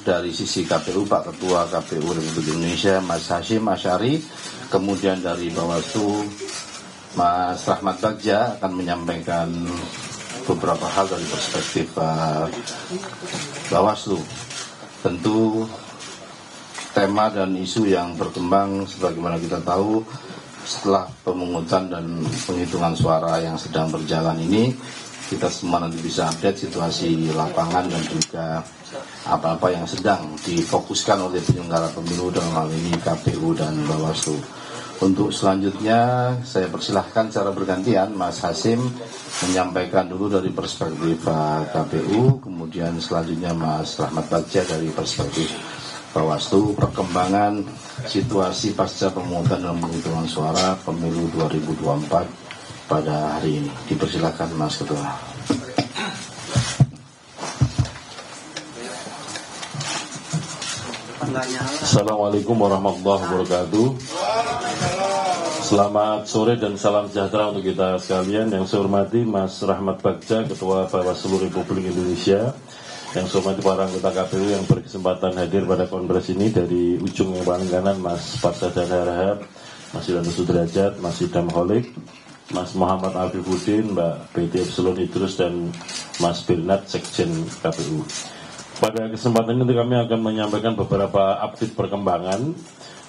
dari sisi KPU Pak Ketua KPU Republik Indonesia Mas Hasyim Asyari, kemudian dari Bawaslu Mas Rahmat Bagja akan menyampaikan beberapa hal dari perspektif Bawaslu. Tentu tema dan isu yang berkembang sebagaimana kita tahu setelah pemungutan dan penghitungan suara yang sedang berjalan ini, kita semua nanti bisa update situasi lapangan dan juga apa-apa yang sedang difokuskan oleh penyelenggara pemilu dalam hal ini KPU dan Bawaslu. Untuk selanjutnya saya persilahkan secara bergantian Mas Hasyim menyampaikan dulu dari perspektif KPU, kemudian selanjutnya Mas Rahmat Bagja dari perspektif Bawaslu, perkembangan situasi pasca pemungutan dan penghitungan suara pemilu 2024 pada hari ini. Dipersilakan Mas Ketua. Assalamualaikum warahmatullahi wabarakatuh. Selamat sore dan salam sejahtera untuk kita sekalian. Yang saya hormati Mas Rahmat Bagja, Ketua Bawaslu Republik Indonesia. Yang saya hormati para anggota KPU yang berkesempatan hadir pada kongres ini. Dari ujung yang paling kanan Mas Parsadana Harahap, Mas Ilham Sudrajat, Mas Idham Holik, Mas Muhammad Afifuddin, Mbak Betty Epsilon Idrus, dan Mas Bernard, Sekjen KPU. Pada kesempatan ini kami akan menyampaikan beberapa update perkembangan,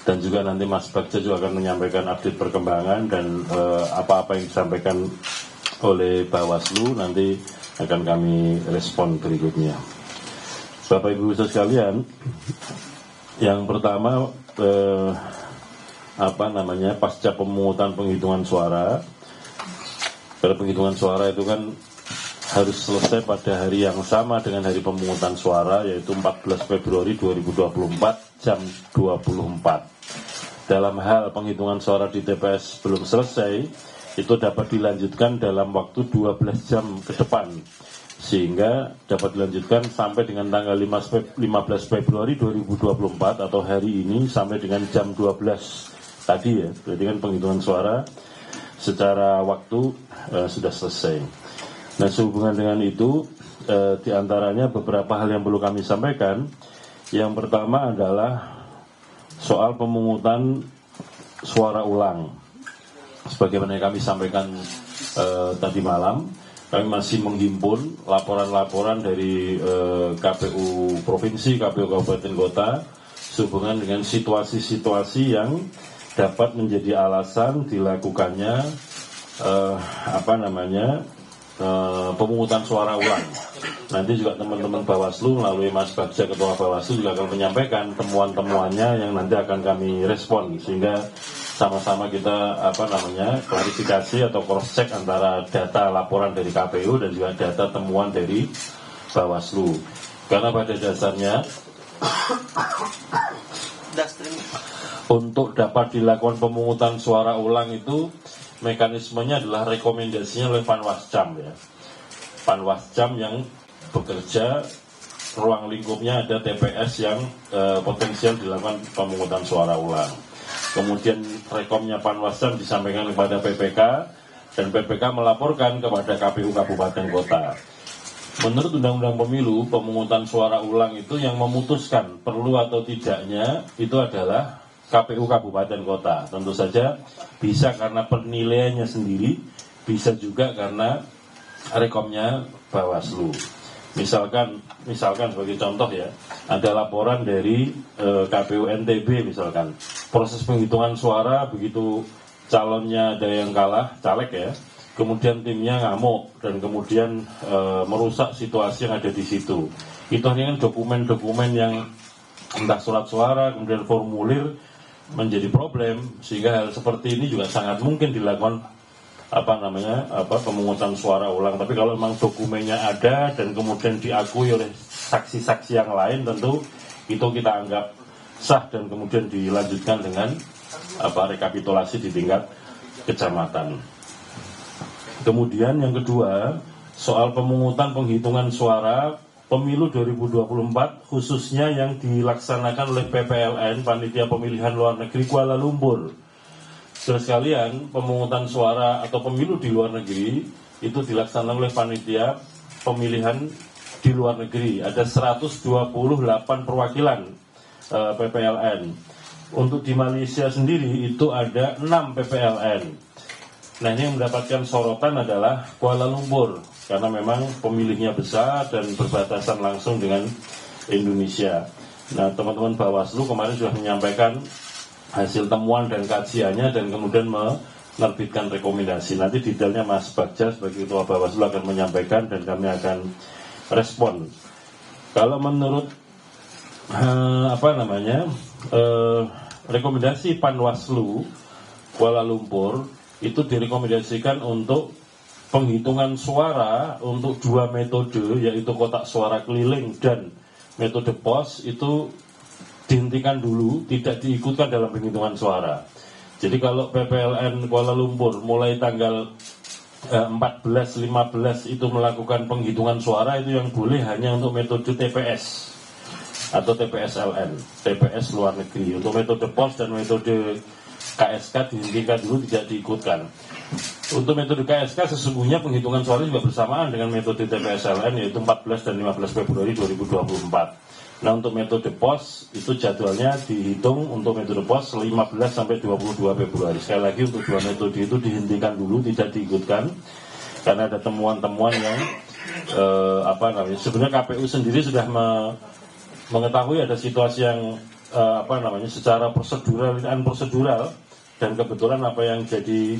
dan juga nanti Mas Bagja juga akan menyampaikan update perkembangan dan apa-apa yang disampaikan oleh Bawaslu nanti akan kami respon berikutnya. Bapak Ibu sekalian, yang pertama pasca pemungutan penghitungan suara. Kalau penghitungan suara itu kan harus selesai pada hari yang sama dengan hari pemungutan suara, yaitu 14 Februari 2024 jam 24. Dalam hal penghitungan suara di TPS belum selesai, itu dapat dilanjutkan dalam waktu 12 jam ke depan, sehingga dapat dilanjutkan sampai dengan tanggal 15 Februari 2024 atau hari ini sampai dengan jam 12 tadi ya. Berarti kan penghitungan suara secara waktu sudah selesai. Nah, sehubungan dengan itu, diantaranya beberapa hal yang perlu kami sampaikan. Yang pertama adalah soal pemungutan suara ulang. Sebagaimana yang kami sampaikan tadi malam, kami masih menghimpun laporan-laporan dari KPU Provinsi, KPU Kabupaten Kota, sehubungan dengan situasi-situasi yang dapat menjadi alasan dilakukannya pemungutan suara ulang. Nanti juga teman-teman Bawaslu melalui Mas Bagja, Ketua Bawaslu, juga akan menyampaikan temuan-temuannya yang nanti akan kami respon, sehingga sama-sama kita klarifikasi atau cross check antara data laporan dari KPU dan juga data temuan dari Bawaslu. Karena pada dasarnya untuk dapat dilakukan pemungutan suara ulang itu mekanismenya adalah rekomendasinya oleh Panwascam ya. Panwascam yang bekerja, ruang lingkupnya ada TPS yang potensial dilakukan pemungutan suara ulang. Kemudian rekomnya Panwascam disampaikan kepada PPK dan PPK melaporkan kepada KPU Kabupaten Kota. Menurut Undang-Undang Pemilu, pemungutan suara ulang itu yang memutuskan perlu atau tidaknya itu adalah KPU Kabupaten Kota. Tentu saja bisa karena penilaiannya sendiri, bisa juga karena rekomnya Bawaslu. Misalkan sebagai contoh ya, ada laporan dari KPU NTB misalkan, proses penghitungan suara begitu calonnya ada yang kalah, caleg ya, kemudian timnya ngamuk dan kemudian merusak situasi yang ada di situ. Itu hanya dokumen-dokumen yang entah surat suara, kemudian formulir menjadi problem, sehingga hal seperti ini juga sangat mungkin dilakukan pemungutan suara ulang. Tapi kalau memang dokumennya ada dan kemudian diakui oleh saksi-saksi yang lain, tentu itu kita anggap sah dan kemudian dilanjutkan dengan rekapitulasi di tingkat kecamatan. Kemudian yang kedua, soal pemungutan penghitungan suara Pemilu 2024 khususnya yang dilaksanakan oleh PPLN, Panitia Pemilihan Luar Negeri Kuala Lumpur. Saudara sekalian, pemungutan suara atau pemilu di luar negeri itu dilaksanakan oleh Panitia Pemilihan di luar negeri. Ada 128 perwakilan PPLN. Untuk di Malaysia sendiri itu ada 6 PPLN. Nah, ini yang mendapatkan sorotan adalah Kuala Lumpur, karena memang pemilihnya besar dan berbatasan langsung dengan Indonesia. Nah, teman-teman Bawaslu kemarin sudah menyampaikan hasil temuan dan kajiannya dan kemudian menerbitkan rekomendasi. Nanti detailnya Mas Bagja sebagai Ketua Bawaslu akan menyampaikan dan kami akan respon. Kalau menurut rekomendasi Panwaslu Kuala Lumpur itu direkomendasikan untuk penghitungan suara untuk 2 metode, yaitu kotak suara keliling dan metode pos, itu dihentikan dulu, tidak diikutkan dalam penghitungan suara. Jadi kalau PPLN Kuala Lumpur mulai tanggal 14-15 itu melakukan penghitungan suara, itu yang boleh hanya untuk metode TPS atau TPSLN, TPS luar negeri. Untuk metode pos dan metode KSK dihentikan dulu, tidak diikutkan. Untuk metode KSK sesungguhnya penghitungan suara juga bersamaan dengan metode TPSLN, yaitu 14 dan 15 Februari 2024. Nah, untuk metode pos itu jadwalnya dihitung untuk metode pos 15 sampai 22 Februari. Sekali lagi untuk 2 metode itu dihentikan dulu, tidak diikutkan karena ada temuan-temuan yang sebenarnya KPU sendiri sudah mengetahui ada situasi yang secara prosedural, dan kebetulan apa yang jadi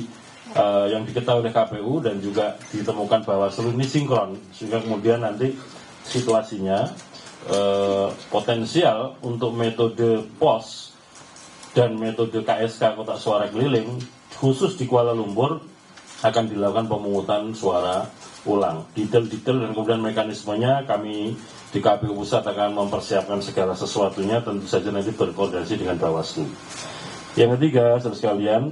yang diketahui oleh KPU dan juga ditemukan Bawaslu ini sinkron, sehingga kemudian nanti situasinya potensial untuk metode pos dan metode KSK kotak suara keliling khusus di Kuala Lumpur akan dilakukan pemungutan suara ulang. Detail-detail dan kemudian mekanismenya kami di KPU Pusat akan mempersiapkan segala sesuatunya, tentu saja nanti berkoordinasi dengan Bawaslu. Yang ketiga, saudara sekalian,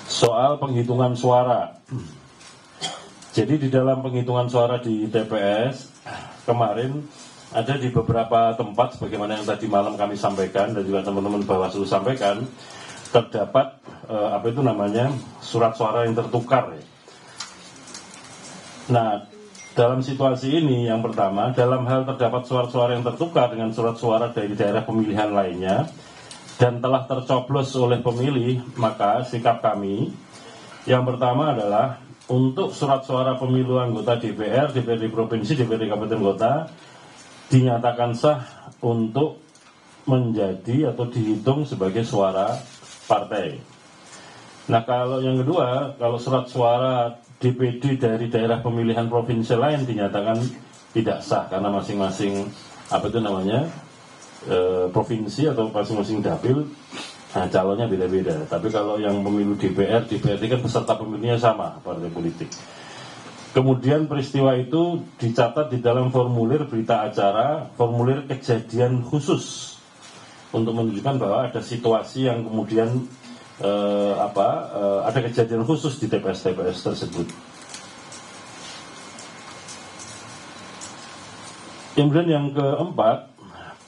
soal penghitungan suara. Jadi di dalam penghitungan suara di TPS kemarin ada di beberapa tempat, sebagaimana yang tadi malam kami sampaikan dan juga teman-teman Bawaslu sampaikan, terdapat surat suara yang tertukar. Nah, dalam situasi ini, yang pertama, dalam hal terdapat surat-suara yang tertukar dengan surat suara dari daerah pemilihan lainnya dan telah tercoblos oleh pemilih, maka sikap kami yang pertama adalah untuk surat suara pemilu anggota DPR, DPRD Provinsi, DPRD Kabupaten Kota dinyatakan sah untuk menjadi atau dihitung sebagai suara partai. Nah, kalau yang kedua, kalau surat suara DPD dari daerah pemilihan provinsi lain dinyatakan tidak sah karena masing-masing provinsi atau masing-masing dapil, nah, calonnya beda-beda. Tapi kalau yang pemilu DPRD kan peserta pemilihnya sama, partai politik. Kemudian peristiwa itu dicatat di dalam formulir berita acara, formulir kejadian khusus untuk menunjukkan bahwa ada situasi yang kemudian ada kejadian khusus di TPS-TPS tersebut. Kemudian yang keempat,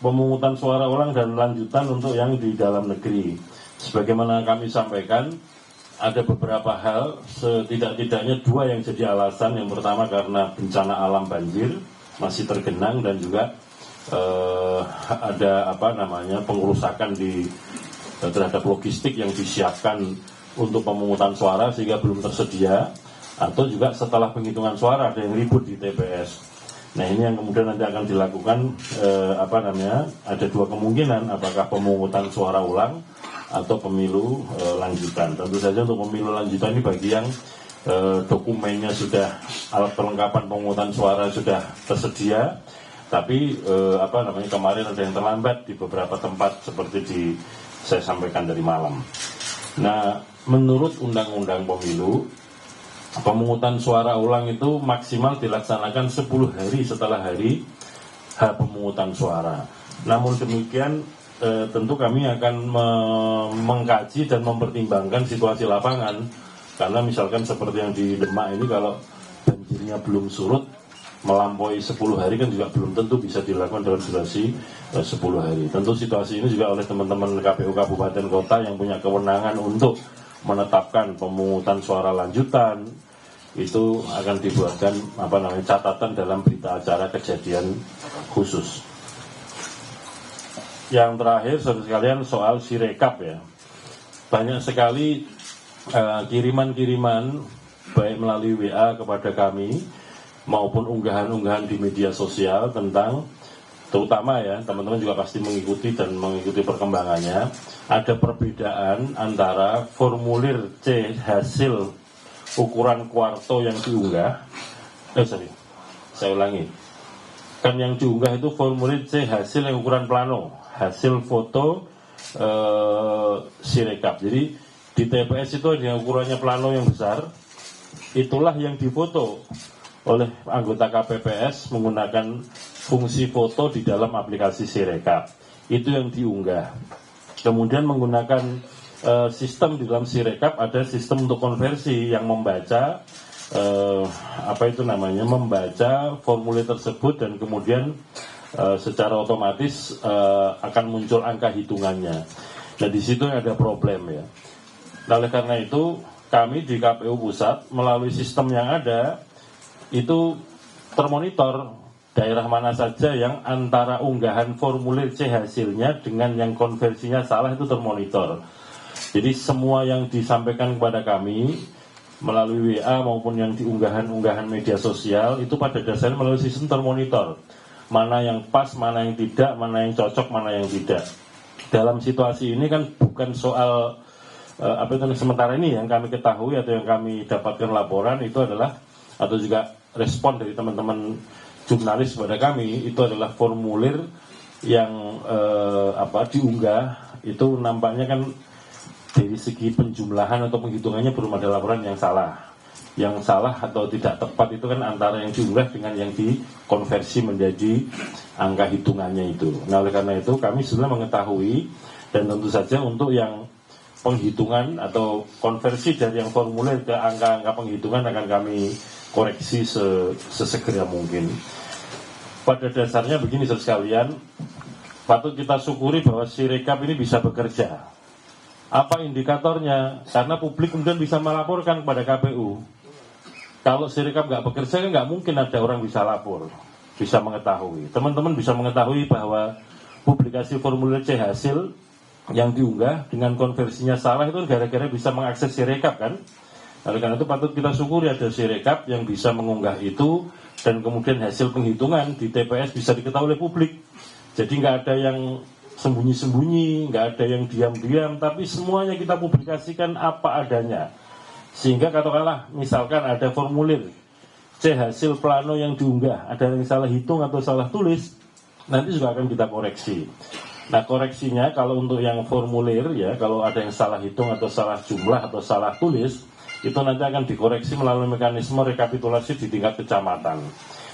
pemungutan suara ulang dan lanjutan untuk yang di dalam negeri. Sebagaimana kami sampaikan, ada beberapa hal, setidak-tidaknya 2 yang jadi alasan. Yang pertama karena bencana alam banjir masih tergenang dan juga ada pengerusakan terhadap logistik yang disiapkan untuk pemungutan suara sehingga belum tersedia, atau juga setelah penghitungan suara ada yang ribut di TPS. Nah, ini yang kemudian nanti akan dilakukan ada 2 kemungkinan, apakah pemungutan suara ulang atau pemilu lanjutan. Tentu saja untuk pemilu lanjutan ini bagi yang dokumennya sudah, alat perlengkapan pemungutan suara sudah tersedia, tapi kemarin ada yang terlambat di beberapa tempat seperti saya sampaikan dari malam. Nah, menurut Undang-Undang Pemilu, pemungutan suara ulang itu maksimal dilaksanakan 10 hari setelah hari pemungutan suara. Namun demikian, tentu kami akan mengkaji dan mempertimbangkan situasi lapangan, karena misalkan seperti yang di Demak ini, kalau banjirnya belum surut melampaui 10 hari kan juga belum tentu bisa dilakukan dalam durasi 10 hari. Tentu situasi ini juga oleh teman-teman KPU Kabupaten Kota yang punya kewenangan untuk menetapkan pemungutan suara lanjutan itu akan dibuatkan catatan dalam berita acara kejadian khusus. Yang terakhir, saudara sekalian, soal Sirekap ya. Banyak sekali kiriman-kiriman baik melalui WA kepada kami maupun unggahan-unggahan di media sosial tentang, terutama ya, teman-teman juga pasti mengikuti perkembangannya, ada perbedaan antara formulir C hasil ukuran kuarto yang diunggah, saya ulangi, kan yang diunggah itu formulir C hasil yang ukuran plano, hasil foto Sirekap. Jadi di TPS itu ada yang ukurannya plano yang besar, itulah yang difoto oleh anggota KPPS menggunakan fungsi foto di dalam aplikasi Sirekap. Itu yang diunggah. Kemudian menggunakan sistem di dalam Sirekap, ada sistem untuk konversi yang membaca membaca formulir tersebut, dan kemudian secara otomatis akan muncul angka hitungannya. Nah, di situ ada problem ya. Nah, oleh karena itu kami di KPU Pusat melalui sistem yang ada itu termonitor daerah mana saja yang antara unggahan formulir C hasilnya dengan yang konversinya salah, itu termonitor. Jadi semua yang disampaikan kepada kami melalui WA maupun yang diunggahan-unggahan media sosial itu pada dasarnya melalui sistem termonitor. Mana yang pas, mana yang tidak, mana yang cocok, mana yang tidak. Dalam situasi ini kan bukan soal sementara ini yang kami ketahui atau yang kami dapatkan laporan itu adalah, atau juga respon dari teman-teman jurnalis kepada kami, itu adalah formulir yang diunggah itu nampaknya kan dari segi penjumlahan atau penghitungannya belum ada laporan yang salah. Yang salah atau tidak tepat itu kan antara yang diunggah dengan yang dikonversi menjadi angka hitungannya itu. Nah, oleh karena itu kami sudah mengetahui, dan tentu saja untuk yang penghitungan atau konversi dari yang formulir ke angka-angka penghitungan akan kami koreksi sesegera mungkin. Pada dasarnya begini saudara sekalian, patut kita syukuri bahwa Sirekap ini bisa bekerja. Apa indikatornya? Karena publik kemudian bisa melaporkan kepada KPU. Kalau Sirekap nggak bekerja kan nggak mungkin ada orang bisa lapor, bisa mengetahui. Teman-teman bisa mengetahui bahwa publikasi formulir C hasil yang diunggah dengan konversinya salah itu gara-gara bisa mengakses Sirekap kan. Oleh karena itu patut kita syukuri ada Sirekap yang bisa mengunggah itu, dan kemudian hasil penghitungan di TPS bisa diketahui oleh publik. Jadi nggak ada yang sembunyi-sembunyi, nggak ada yang diam-diam, tapi semuanya kita publikasikan apa adanya. Sehingga katakanlah misalkan ada formulir C hasil plano yang diunggah, ada yang salah hitung atau salah tulis, nanti juga akan kita koreksi. Nah, koreksinya kalau untuk yang formulir ya, kalau ada yang salah hitung atau salah jumlah atau salah tulis, itu nanti akan dikoreksi melalui mekanisme rekapitulasi di tingkat kecamatan.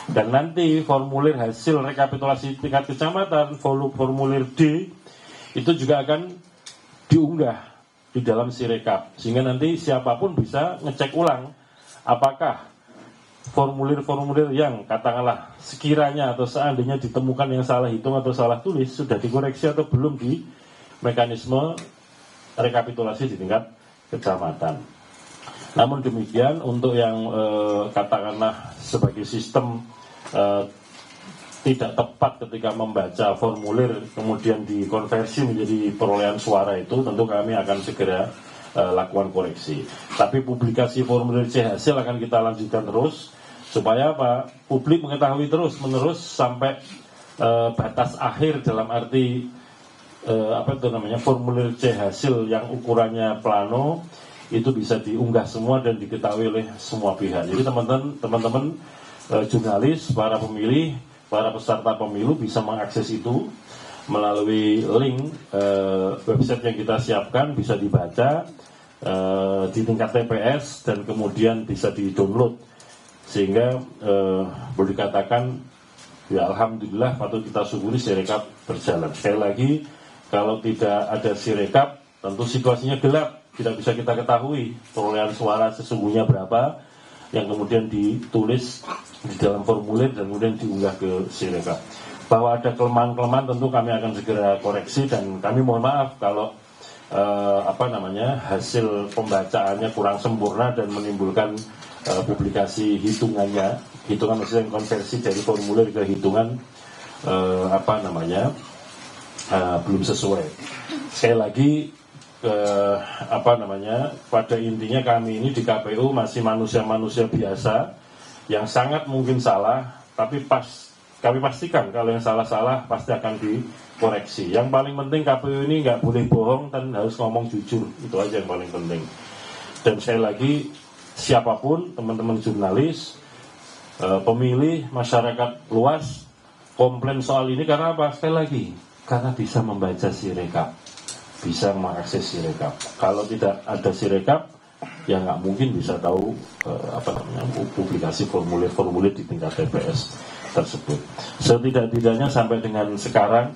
Dan nanti formulir hasil rekapitulasi tingkat kecamatan, formulir D, itu juga akan diunggah di dalam Sirekap. Sehingga nanti siapapun bisa ngecek ulang apakah formulir-formulir yang katakanlah sekiranya atau seandainya ditemukan yang salah hitung atau salah tulis sudah dikoreksi atau belum di mekanisme rekapitulasi di tingkat kecamatan. Namun demikian untuk yang katakanlah sebagai sistem tidak tepat ketika membaca formulir kemudian dikonversi menjadi perolehan suara, itu tentu kami akan segera lakukan koreksi. Tapi publikasi formulir C hasil akan kita lanjutkan terus supaya apa? Publik mengetahui terus menerus sampai batas akhir, dalam arti formulir C hasil yang ukurannya plano itu bisa diunggah semua dan diketahui oleh semua pihak. Jadi teman-teman jurnalis, para pemilih, para peserta pemilu bisa mengakses itu melalui link website yang kita siapkan, bisa dibaca di tingkat TPS dan kemudian bisa di-download, sehingga boleh dikatakan ya alhamdulillah patut kita syukuri Sirekap berjalan. Sekali lagi, kalau tidak ada Sirekap tentu situasinya gelap, tidak bisa kita ketahui perolehan suara sesungguhnya berapa yang kemudian ditulis di dalam formulir dan kemudian diunggah ke Sirekap. Bahwa ada kelemahan-kelemahan tentu kami akan segera koreksi, dan kami mohon maaf kalau hasil pembacaannya kurang sempurna dan menimbulkan publikasi hitungan maksudnya konversi dari formulir ke hitungan belum sesuai. Sekali lagi pada intinya kami ini di KPU masih manusia-manusia biasa yang sangat mungkin salah, tapi kami pastikan kalau yang salah-salah pasti akan dikoreksi. Yang paling penting KPU ini nggak boleh bohong dan harus ngomong jujur, itu aja yang paling penting. Dan sekali lagi siapapun teman-teman jurnalis, pemilih, masyarakat luas komplain soal ini karena apa? Sekali lagi karena bisa membaca Sirekap, bisa mengakses Sirekap. Kalau tidak ada Sirekap, ya nggak mungkin bisa tahu publikasi formulir-formulir di tingkat TPS tersebut. Setidak-tidaknya sampai dengan sekarang